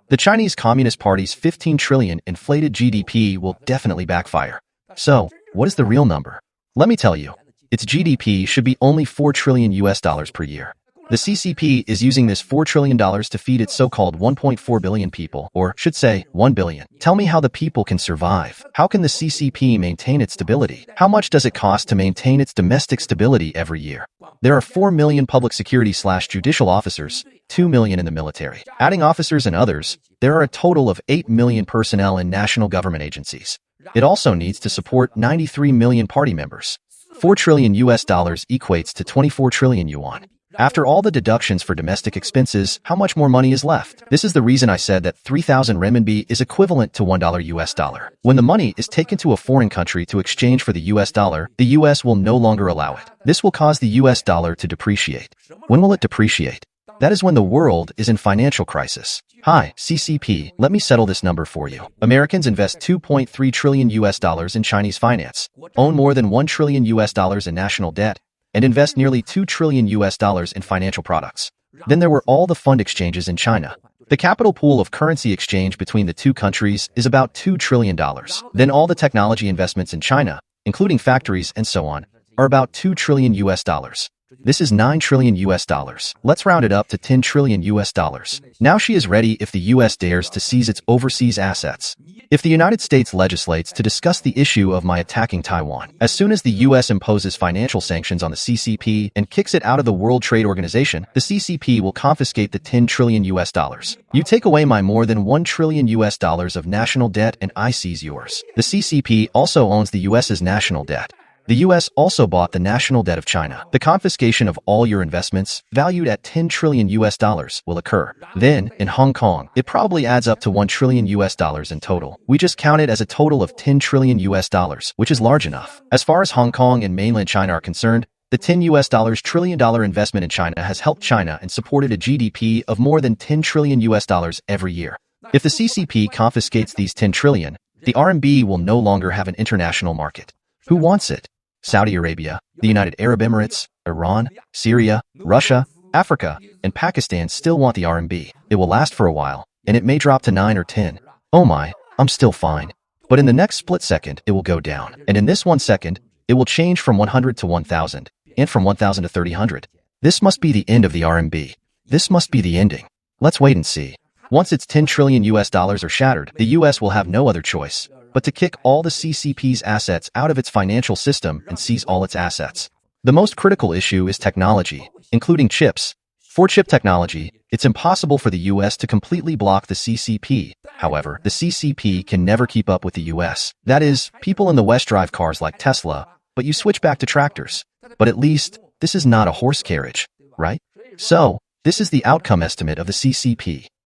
The Chinese Communist Party's 15 trillion inflated GDP will definitely backfire. So, what is the real number? Let me tell you. Its GDP should be only $4 trillion per year. The CCP is using this $4 trillion to feed its so-called 1.4 billion people, or should say 1 billion. Tell me how the people can survive. How can the CCP maintain its stability? How much does it cost to maintain its domestic stability every year? There are 4 million public security/judicial officers, 2 million in the military. Adding officers and others, there are a total of 8 million personnel in national government agencies. It also needs to support 93 million party members. $4 trillion equates to 24 trillion yuan. After all the deductions for domestic expenses, how much more money is left? This is the reason I said that 3,000 renminbi is equivalent to $1. When the money is taken to a foreign country to exchange for the US dollar, the US will no longer allow it. This will cause the US dollar to depreciate. When will it depreciate? That is when the world is in financial crisis. Hi, CCP, let me settle this number for you. Americans invest $2.3 trillion in Chinese finance, own more than $1 trillion in national debt, and invest nearly $2 trillion in financial products. Then there were all the fund exchanges in China. The capital pool of currency exchange between the two countries is about $2 trillion. Then all the technology investments in China, including factories and so on, are about $2 trillion. This is $9 trillion. Let's round it up to $10 trillion. Now she is ready if the US dares to seize its overseas assets. If the United States legislates to discuss the issue of my attacking Taiwan, as soon as the US imposes financial sanctions on the CCP and kicks it out of the World Trade Organization, the CCP will confiscate the $10 trillion. You take away my more than $1 trillion of national debt and I seize yours. The CCP also owns the US's national debt. The US also bought the national debt of China. The confiscation of all your investments, valued at $10 trillion will occur. Then, in Hong Kong, it probably adds up to $1 trillion in total. We just count it as a total of $10 trillion, which is large enough. As far as Hong Kong and mainland China are concerned, the $10 trillion investment in China has helped China and supported a GDP of more than $10 trillion every year. If the CCP confiscates these 10 trillion, the RMB will no longer have an international market. Who wants it? Saudi Arabia, the United Arab Emirates, Iran, Syria, Russia, Africa, and Pakistan still want the RMB. It will last for a while, and it may drop to 9 or 10. Oh my, I'm still fine. But in the next split second, it will go down. And in this 1 second, it will change from 100 to 1,000, and from 1,000 to 3,000. This must be the end of the RMB. This must be the ending. Let's wait and see. Once its $10 trillion are shattered, the US will have no other choice but to kick all the CCP's assets out of its financial system and seize all its assets. The most critical issue is technology, including chips. For chip technology, it's impossible for the US to completely block the CCP. However, the CCP can never keep up with the US. That is, people in the West drive cars like Tesla, but you switch back to tractors. But at least, this is not a horse carriage, right? So, this is the outcome estimate of the CCP.